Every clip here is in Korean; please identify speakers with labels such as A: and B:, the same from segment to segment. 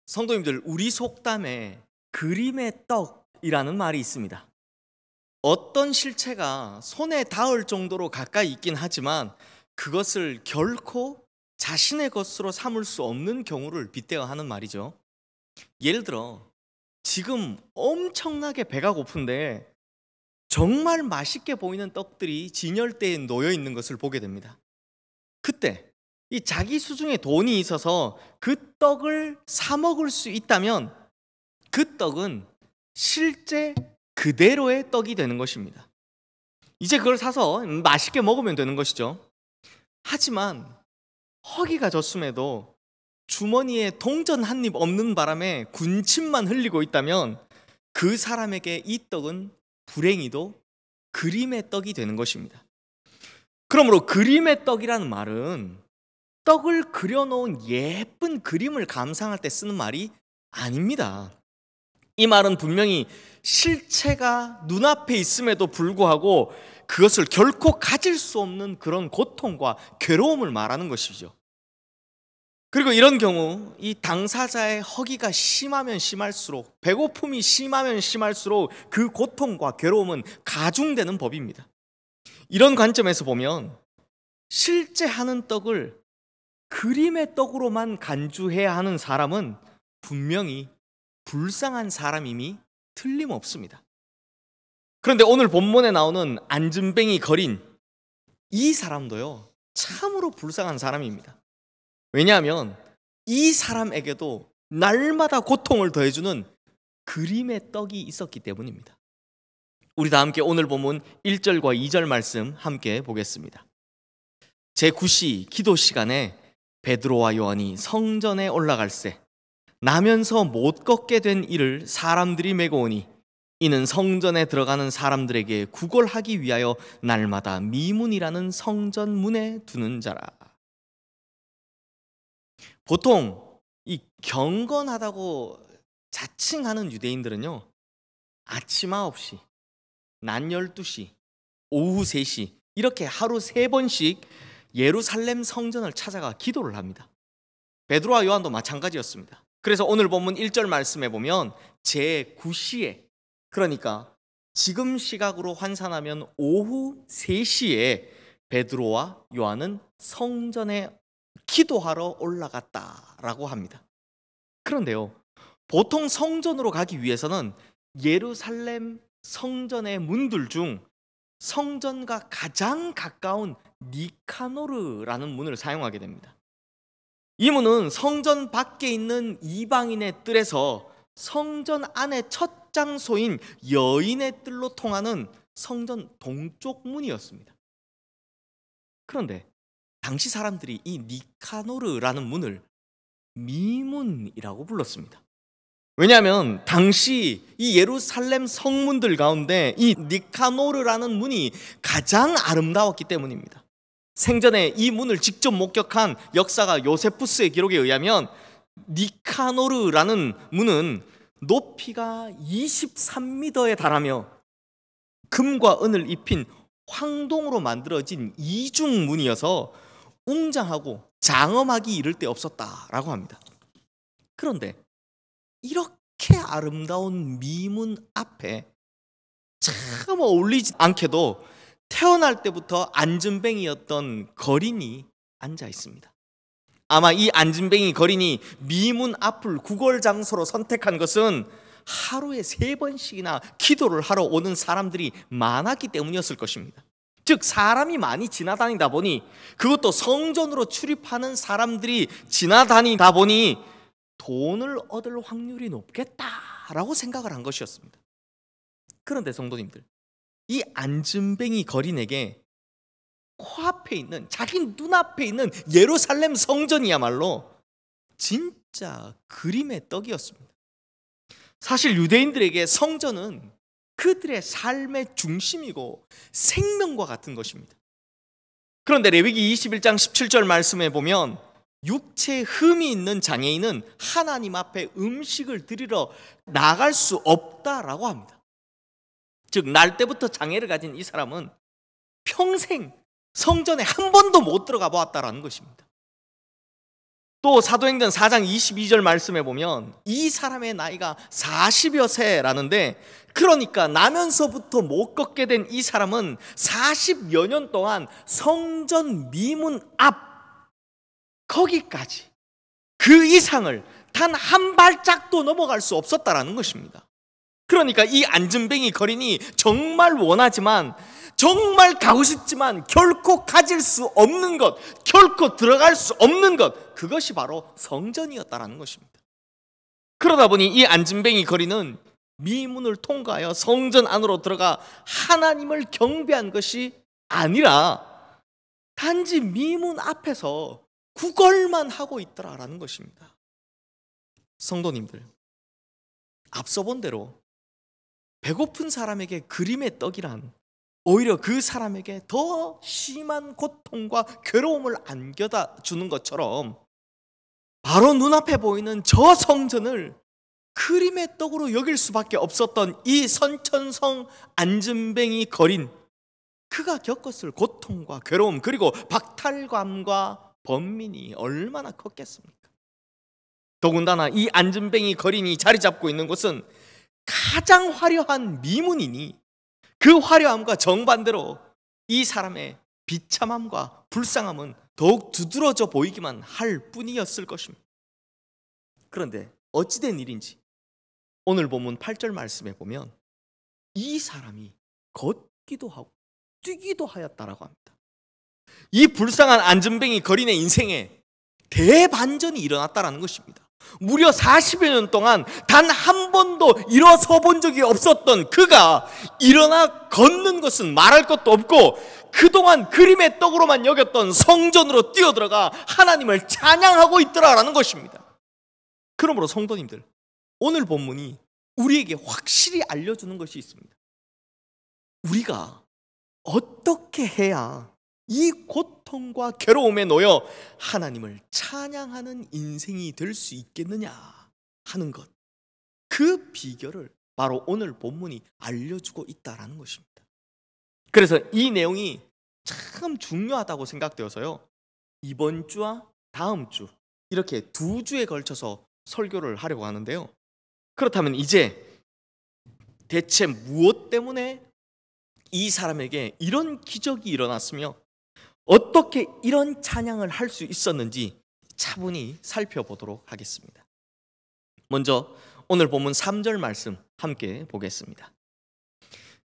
A: 성도님들, 우리 속담에 그림의 떡이라는 말이 있습니다. 어떤 실체가 손에 닿을 정도로 가까이 있긴 하지만 그것을 결코 자신의 것으로 삼을 수 없는 경우를 빗대어 하는 말이죠. 예를 들어 지금 엄청나게 배가 고픈데 정말 맛있게 보이는 떡들이 진열대에 놓여 있는 것을 보게 됩니다. 그때 이 자기 수중에 돈이 있어서 그 떡을 사 먹을 수 있다면 그 떡은 실제 그대로의 떡이 되는 것입니다. 이제 그걸 사서 맛있게 먹으면 되는 것이죠. 하지만 허기가 졌음에도 주머니에 동전 한 입 없는 바람에 군침만 흘리고 있다면 그 사람에게 이 떡은 불행히도 그림의 떡이 되는 것입니다. 그러므로 그림의 떡이라는 말은 떡을 그려놓은 예쁜 그림을 감상할 때 쓰는 말이 아닙니다. 이 말은 분명히 실체가 눈앞에 있음에도 불구하고 그것을 결코 가질 수 없는 그런 고통과 괴로움을 말하는 것이죠. 그리고 이런 경우 이 당사자의 허기가 심하면 심할수록, 배고픔이 심하면 심할수록 그 고통과 괴로움은 가중되는 법입니다. 이런 관점에서 보면 실제 하는 떡을 그림의 떡으로만 간주해야 하는 사람은 분명히 불쌍한 사람임이 틀림없습니다. 그런데 오늘 본문에 나오는 안진뱅이 거린 이 사람도요, 참으로 불쌍한 사람입니다. 왜냐하면 이 사람에게도 날마다 고통을 더해주는 그림의 떡이 있었기 때문입니다. 우리 다 함께 오늘 본문 1절과 2절 말씀 함께 보겠습니다. 제9시 기도 시간에 베드로와 요한이 성전에 올라갈새 나면서 못 걷게 된 이를 사람들이 메고 오니 이는 성전에 들어가는 사람들에게 구걸하기 위하여 날마다 미문이라는 성전 문에 두는 자라. 보통 이 경건하다고 자칭하는 유대인들은요, 아침 9시, 낮 12시, 오후 3시 이렇게 하루 3번씩 예루살렘 성전을 찾아가 기도를 합니다. 베드로와 요한도 마찬가지였습니다. 그래서 오늘 본문 1절 말씀에 보면 제9시에, 그러니까 지금 시각으로 환산하면 오후 3시에 베드로와 요한은 성전에 기도하러 올라갔다라고 합니다. 그런데요, 보통 성전으로 가기 위해서는 예루살렘 성전의 문들 중 성전과 가장 가까운 니카노르라는 문을 사용하게 됩니다. 이 문은 성전 밖에 있는 이방인의 뜰에서 성전 안의 첫 장소인 여인의 뜰로 통하는 성전 동쪽 문이었습니다. 그런데 당시 사람들이 이 니카노르라는 문을 미문이라고 불렀습니다. 왜냐하면 당시 이 예루살렘 성문들 가운데 이 니카노르라는 문이 가장 아름다웠기 때문입니다. 생전에 이 문을 직접 목격한 역사가 요세푸스의 기록에 의하면 니카노르라는 문은 높이가 23m에 달하며 금과 은을 입힌 황동으로 만들어진 이중문이어서 웅장하고 장엄하기 이를 데 없었다라고 합니다. 그런데 이렇게 아름다운 미문 앞에 참 어울리지 않게도 태어날 때부터 안진뱅이였던 거린이 앉아 있습니다. 아마 이 안진뱅이 거린이 미문 앞을 구걸 장소로 선택한 것은 하루에 3번씩이나 기도를 하러 오는 사람들이 많았기 때문이었을 것입니다. 즉 사람이 많이 지나다니다 보니, 그것도 성전으로 출입하는 사람들이 지나다니다 보니 돈을 얻을 확률이 높겠다라고 생각을 한 것이었습니다. 그런데 성도님들, 이 안진뱅이 거린에게 코앞에 있는, 자기 눈앞에 있는 예루살렘 성전이야말로 진짜 그림의 떡이었습니다. 사실 유대인들에게 성전은 그들의 삶의 중심이고 생명과 같은 것입니다. 그런데 레위기 21장 17절 말씀에 보면 육체에 흠이 있는 장애인은 하나님 앞에 음식을 드리러 나갈 수 없다라고 합니다. 즉 날 때부터 장애를 가진 이 사람은 평생 성전에 한 번도 못 들어가 보았다라는 것입니다. 또 사도행전 4장 22절 말씀에 보면 이 사람의 나이가 40여 세라는데, 그러니까 나면서부터 못 걷게 된 이 사람은 40여 년 동안 성전 미문 앞 거기까지, 그 이상을 단 한 발짝도 넘어갈 수 없었다라는 것입니다. 그러니까 이 앉은뱅이 거린이 정말 원하지만, 정말 가고 싶지만 결코 가질 수 없는 것, 결코 들어갈 수 없는 것, 그것이 바로 성전이었다라는 것입니다. 그러다 보니 이 앉은뱅이 거린은 미문을 통과하여 성전 안으로 들어가 하나님을 경배한 것이 아니라 단지 미문 앞에서 구걸만 하고 있더라라는 것입니다. 성도님들, 앞서 본 대로 배고픈 사람에게 그림의 떡이란 오히려 그 사람에게 더 심한 고통과 괴로움을 안겨다 주는 것처럼, 바로 눈앞에 보이는 저 성전을 그림의 떡으로 여길 수밖에 없었던 이 선천성 앉은뱅이 거린, 그가 겪었을 고통과 괴로움, 그리고 박탈감과 번민이 얼마나 컸겠습니까? 더군다나 이 앉은뱅이 거린이 자리 잡고 있는 곳은 가장 화려한 미문이니, 그 화려함과 정반대로 이 사람의 비참함과 불쌍함은 더욱 두드러져 보이기만 할 뿐이었을 것입니다. 그런데 어찌된 일인지 오늘 본문 8절 말씀에 보면 이 사람이 걷기도 하고 뛰기도 하였다라고 합니다. 이 불쌍한 앉은뱅이 거린의 인생에 대반전이 일어났다라는 것입니다. 무려 40여 년 동안 단 한 번도 일어서 본 적이 없었던 그가 일어나 걷는 것은 말할 것도 없고, 그동안 그림의 떡으로만 여겼던 성전으로 뛰어들어가 하나님을 찬양하고 있더라라는 것입니다. 그러므로 성도님들, 오늘 본문이 우리에게 확실히 알려주는 것이 있습니다. 우리가 어떻게 해야 이 고통과 괴로움에 놓여 하나님을 찬양하는 인생이 될 수 있겠느냐 하는 것, 그 비결을 바로 오늘 본문이 알려주고 있다는 것입니다. 그래서 이 내용이 참 중요하다고 생각되어서요, 이번 주와 다음 주 이렇게 2주에 걸쳐서 설교를 하려고 하는데요, 그렇다면 이제 대체 무엇 때문에 이 사람에게 이런 기적이 일어났으며 어떻게 이런 찬양을 할 수 있었는지 차분히 살펴보도록 하겠습니다. 먼저 오늘 본문 3절 말씀 함께 보겠습니다.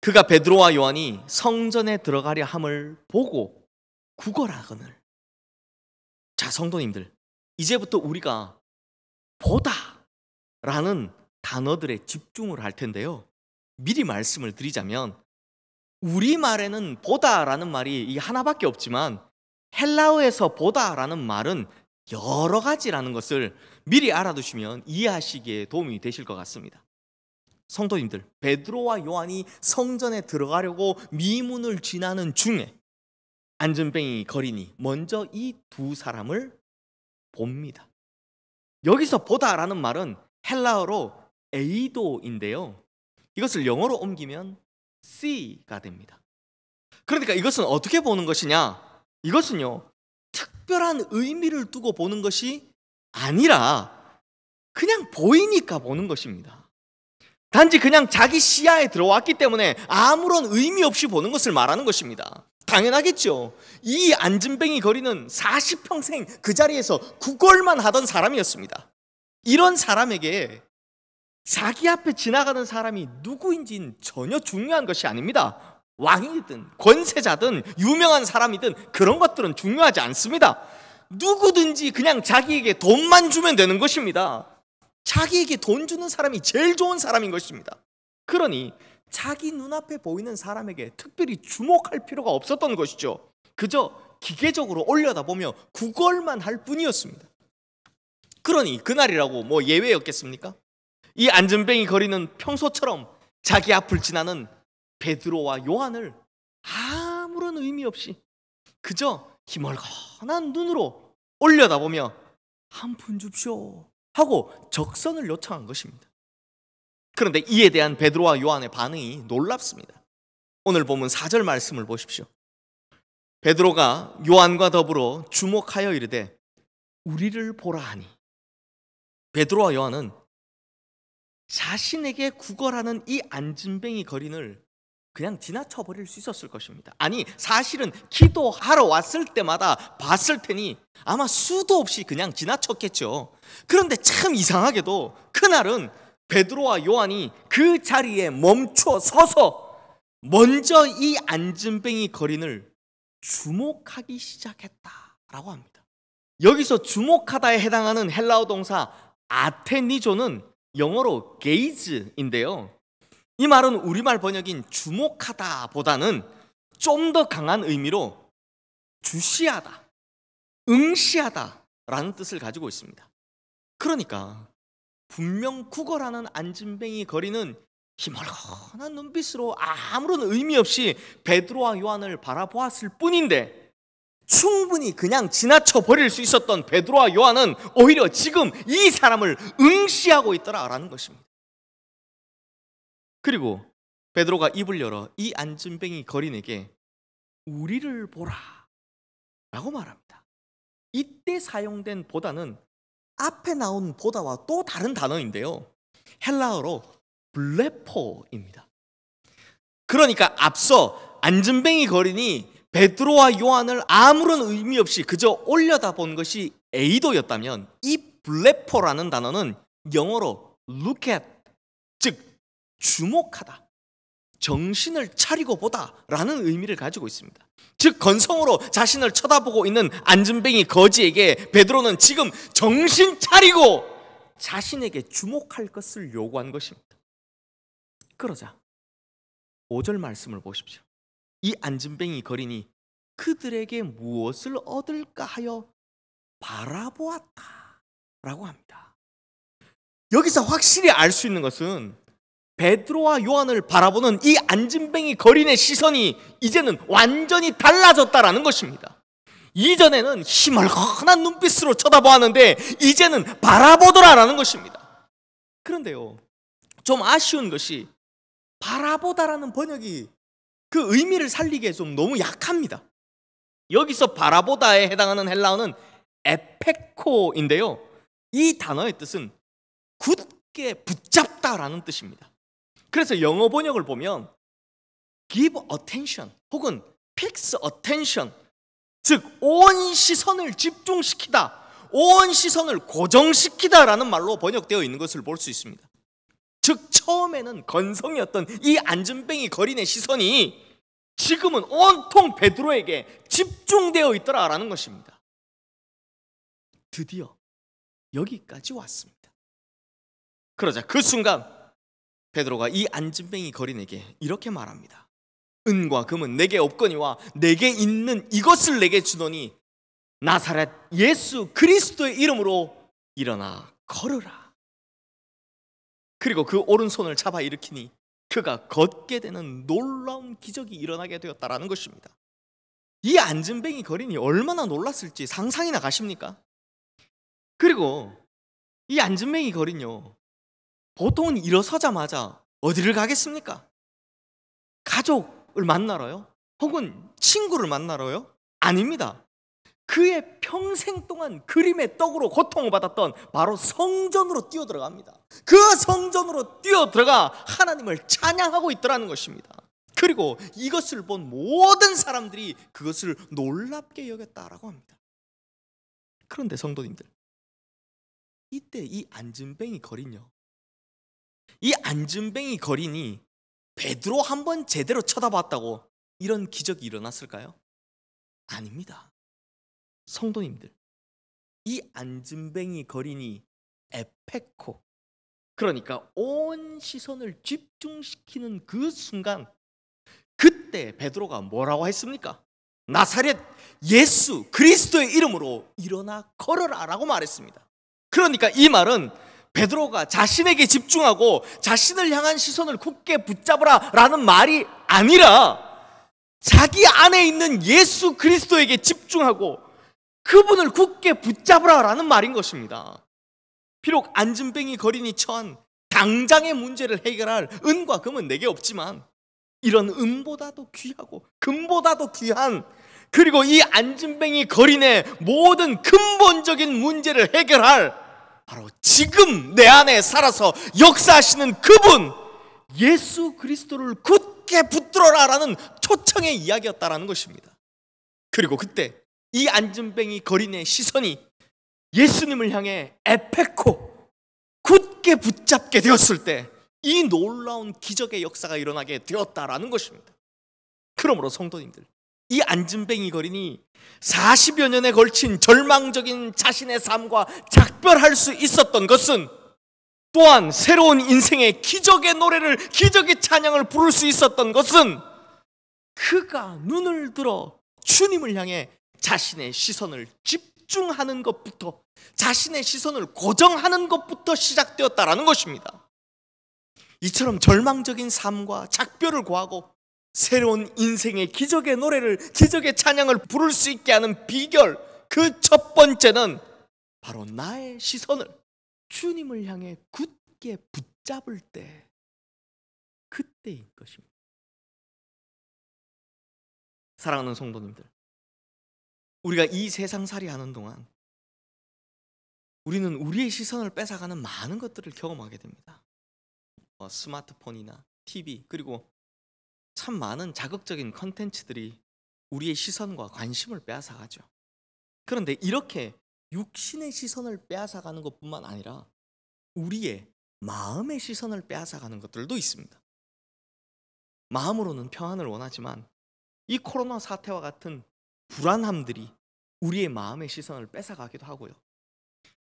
A: 그가 베드로와 요한이 성전에 들어가려 함을 보고 구걸하거늘. 자, 성도님들, 이제부터 우리가 보다라는 단어들에 집중을 할 텐데요, 미리 말씀을 드리자면 우리말에는 보다라는 말이 이 하나밖에 없지만 헬라어에서 보다라는 말은 여러 가지라는 것을 미리 알아두시면 이해하시기에 도움이 되실 것 같습니다. 성도님들, 베드로와 요한이 성전에 들어가려고 미문을 지나는 중에 앉은뱅이 거린이 먼저 이 두 사람을 봅니다. 여기서 보다라는 말은 헬라어로 에이도인데요, 이것을 영어로 옮기면 see가 됩니다. 그러니까 이것은 어떻게 보는 것이냐? 이것은요, 특별한 의미를 두고 보는 것이 아니라 그냥 보이니까 보는 것입니다. 단지 그냥 자기 시야에 들어왔기 때문에 아무런 의미 없이 보는 것을 말하는 것입니다. 당연하겠죠. 이 앉은뱅이 거리는 40평생 그 자리에서 구걸만 하던 사람이었습니다. 이런 사람에게 자기 앞에 지나가는 사람이 누구인지는 전혀 중요한 것이 아닙니다. 왕이든 권세자든 유명한 사람이든 그런 것들은 중요하지 않습니다. 누구든지 그냥 자기에게 돈만 주면 되는 것입니다. 자기에게 돈 주는 사람이 제일 좋은 사람인 것입니다. 그러니 자기 눈앞에 보이는 사람에게 특별히 주목할 필요가 없었던 것이죠. 그저 기계적으로 올려다보며 구걸만 할 뿐이었습니다. 그러니 그날이라고 뭐 예외였겠습니까? 이 앉은뱅이 거리는 평소처럼 자기 앞을 지나는 베드로와 요한을 아무런 의미 없이 그저 희멀건한 눈으로 올려다보며 한 푼 줍쇼 하고 적선을 요청한 것입니다. 그런데 이에 대한 베드로와 요한의 반응이 놀랍습니다. 오늘 보면 4절 말씀을 보십시오. 베드로가 요한과 더불어 주목하여 이르되 우리를 보라 하니, 베드로와 요한은 자신에게 구걸하는 이 안진뱅이 거린을 그냥 지나쳐 버릴 수 있었을 것입니다. 아니, 사실은 기도하러 왔을 때마다 봤을 테니 아마 수도 없이 그냥 지나쳤겠죠. 그런데 참 이상하게도 그날은 베드로와 요한이 그 자리에 멈춰 서서 먼저 이 안진뱅이 거린을 주목하기 시작했다라고 합니다. 여기서 주목하다에 해당하는 헬라어 동사 아테니조는 영어로 gaze인데요, 이 말은 우리말 번역인 주목하다 보다는 좀 더 강한 의미로 주시하다, 응시하다 라는 뜻을 가지고 있습니다. 그러니까 분명 구걸하는 안진뱅이 거리는 희멀건한 눈빛으로 아무런 의미 없이 베드로와 요한을 바라보았을 뿐인데, 충분히 그냥 지나쳐 버릴 수 있었던 베드로와 요한은 오히려 지금 이 사람을 응시하고 있더라라는 것입니다. 그리고 베드로가 입을 열어 이 안진뱅이 거린에게 우리를 보라 라고 말합니다. 이때 사용된 보다는 앞에 나온 보다와 또 다른 단어인데요, 헬라어로 블레포입니다. 그러니까 앞서 안진뱅이 거린이 베드로와 요한을 아무런 의미 없이 그저 올려다본 것이 에이도였다면, 이 블레포라는 단어는 영어로 look at, 즉 주목하다, 정신을 차리고 보다 라는 의미를 가지고 있습니다. 즉 건성으로 자신을 쳐다보고 있는 안진뱅이 거지에게 베드로는 지금 정신 차리고 자신에게 주목할 것을 요구한 것입니다. 그러자 5절 말씀을 보십시오. 이 안진뱅이 거린이 그들에게 무엇을 얻을까 하여 바라보았다 라고 합니다. 여기서 확실히 알 수 있는 것은 베드로와 요한을 바라보는 이 안진뱅이 거린의 시선이 이제는 완전히 달라졌다라는 것입니다. 이전에는 희멀건한 눈빛으로 쳐다보았는데 이제는 바라보더라라는 것입니다. 그런데요, 좀 아쉬운 것이 바라보다라는 번역이 그 의미를 살리기에 좀 너무 약합니다. 여기서 바라보다에 해당하는 헬라어는 에페코인데요, 이 단어의 뜻은 굳게 붙잡다라는 뜻입니다. 그래서 영어 번역을 보면 give attention 혹은 fix attention, 즉 온 시선을 집중시키다, 온 시선을 고정시키다라는 말로 번역되어 있는 것을 볼 수 있습니다. 즉 처음에는 건성이었던 이 안진뱅이 거린의 시선이 지금은 온통 베드로에게 집중되어 있더라라는 것입니다. 드디어 여기까지 왔습니다. 그러자 그 순간 베드로가 이 안진뱅이 거린에게 이렇게 말합니다. 은과 금은 내게 없거니와 내게 있는 이것을 내게 주노니 나사렛 예수 그리스도의 이름으로 일어나 걸으라. 그리고 그 오른손을 잡아 일으키니 그가 걷게 되는 놀라운 기적이 일어나게 되었다라는 것입니다. 이 안진뱅이 거린이 얼마나 놀랐을지 상상이나 가십니까? 그리고 이 안진뱅이 거린요, 보통은 일어서자마자 어디를 가겠습니까? 가족을 만나러요? 혹은 친구를 만나러요? 아닙니다. 그의 평생 동안 그림의 떡으로 고통을 받았던 바로 성전으로 뛰어들어갑니다. 그 성전으로 뛰어들어가 하나님을 찬양하고 있더라는 것입니다. 그리고 이것을 본 모든 사람들이 그것을 놀랍게 여겼다라고 합니다. 그런데 성도님들, 이때 이 안진뱅이 거린요, 이 안진뱅이 거린이 베드로 한번 제대로 쳐다봤다고 이런 기적이 일어났을까요? 아닙니다. 성도님들, 이 안진뱅이 거린이 에페코, 그러니까 온 시선을 집중시키는 그 순간, 그때 베드로가 뭐라고 했습니까? 나사렛 예수 그리스도의 이름으로 일어나 걸어라 라고 말했습니다. 그러니까 이 말은 베드로가 자신에게 집중하고 자신을 향한 시선을 굳게 붙잡으라 라는 말이 아니라 자기 안에 있는 예수 그리스도에게 집중하고 그분을 굳게 붙잡으라 라는 말인 것입니다. 비록 안진뱅이 거린이 처한 당장의 문제를 해결할 은과 금은 내게 없지만 이런 은보다도 귀하고 금보다도 귀한 그리고 이 안진뱅이 거린의 모든 근본적인 문제를 해결할 바로 지금 내 안에 살아서 역사하시는 그분 예수 그리스도를 굳게 붙들어라라는 초청의 이야기였다라는 것입니다. 그리고 그때 이 안진뱅이 거린의 시선이 예수님을 향해 에페코 굳게 붙잡게 되었을 때 이 놀라운 기적의 역사가 일어나게 되었다라는 것입니다. 그러므로 성도님들, 이 안진뱅이 거린이 40여 년에 걸친 절망적인 자신의 삶과 작별할 수 있었던 것은 또한 새로운 인생의 기적의 노래를, 기적의 찬양을 부를 수 있었던 것은 그가 눈을 들어 주님을 향해 자신의 시선을 집중하는 것부터, 자신의 시선을 고정하는 것부터 시작되었다라는 것입니다. 이처럼 절망적인 삶과 작별을 구하고 새로운 인생의 기적의 노래를, 기적의 찬양을 부를 수 있게 하는 비결, 그 첫 번째는 바로 나의 시선을 주님을 향해 굳게 붙잡을 때, 그때인 것입니다. 사랑하는 성도님들, 우리가 이 세상살이 하는 동안 우리는 우리의 시선을 뺏어가는 많은 것들을 경험하게 됩니다. 스마트폰이나 TV, 그리고 참 많은 자극적인 컨텐츠들이 우리의 시선과 관심을 빼앗아가죠. 그런데 이렇게 육신의 시선을 빼앗아가는 것뿐만 아니라 우리의 마음의 시선을 빼앗아가는 것들도 있습니다. 마음으로는 평안을 원하지만 이 코로나 사태와 같은 불안함들이 우리의 마음의 시선을 뺏어가기도 하고요.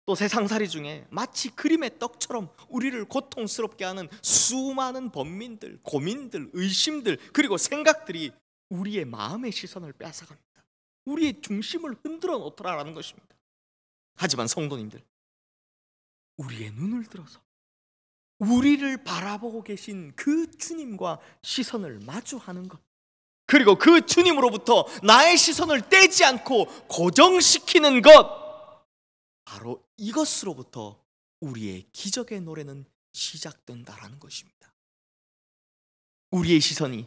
A: 또 세상살이 중에 마치 그림의 떡처럼 우리를 고통스럽게 하는 수많은 번민들, 고민들, 의심들, 그리고 생각들이 우리의 마음의 시선을 빼앗아갑니다. 우리의 중심을 흔들어 놓더라라는 것입니다. 하지만 성도님들, 우리의 눈을 들어서 우리를 바라보고 계신 그 주님과 시선을 마주하는 것, 그리고 그 주님으로부터 나의 시선을 떼지 않고 고정시키는 것, 바로 이것으로부터 우리의 기적의 노래는 시작된다라는 것입니다. 우리의 시선이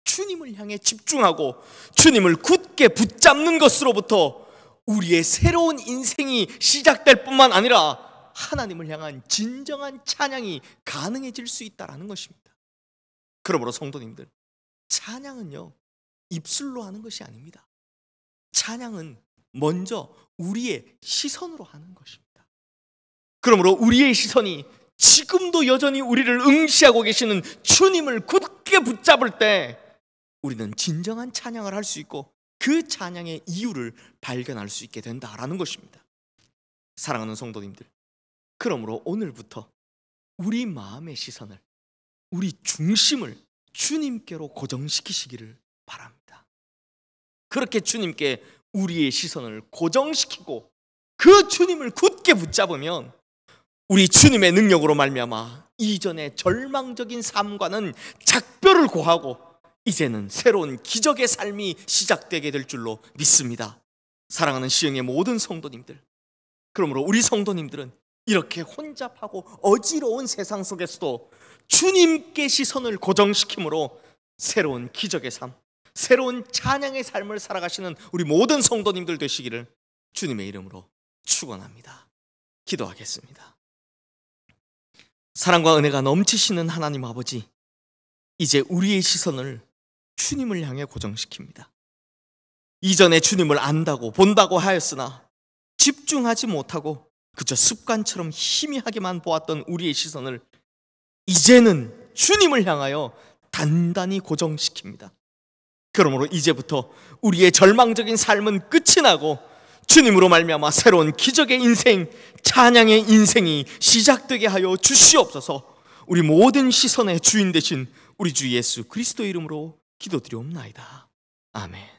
A: 주님을 향해 집중하고 주님을 굳게 붙잡는 것으로부터 우리의 새로운 인생이 시작될 뿐만 아니라 하나님을 향한 진정한 찬양이 가능해질 수 있다는 것입니다. 그러므로 성도님들, 찬양은요, 입술로 하는 것이 아닙니다. 찬양은 먼저 우리의 시선으로 하는 것입니다. 그러므로 우리의 시선이 지금도 여전히 우리를 응시하고 계시는 주님을 굳게 붙잡을 때 우리는 진정한 찬양을 할 수 있고 그 찬양의 이유를 발견할 수 있게 된다라는 것입니다. 사랑하는 성도님들, 그러므로 오늘부터 우리 마음의 시선을, 우리 중심을 주님께로 고정시키시기를 바랍니다. 그렇게 주님께 우리의 시선을 고정시키고 그 주님을 굳게 붙잡으면 우리 주님의 능력으로 말미암아 이전의 절망적인 삶과는 작별을 고하고 이제는 새로운 기적의 삶이 시작되게 될 줄로 믿습니다. 사랑하는 시흥의 모든 성도님들, 그러므로 우리 성도님들은 이렇게 혼잡하고 어지러운 세상 속에서도 주님께 시선을 고정시킴으로 새로운 기적의 삶, 새로운 찬양의 삶을 살아가시는 우리 모든 성도님들 되시기를 주님의 이름으로 축원합니다. 기도하겠습니다. 사랑과 은혜가 넘치시는 하나님 아버지, 이제 우리의 시선을 주님을 향해 고정시킵니다. 이전에 주님을 안다고 본다고 하였으나 집중하지 못하고 그저 습관처럼 희미하게만 보았던 우리의 시선을 이제는 주님을 향하여 단단히 고정시킵니다. 그러므로 이제부터 우리의 절망적인 삶은 끝이 나고 주님으로 말미암아 새로운 기적의 인생, 찬양의 인생이 시작되게 하여 주시옵소서. 우리 모든 시선의 주인 되신 우리 주 예수 그리스도 이름으로 기도드리옵나이다. 아멘.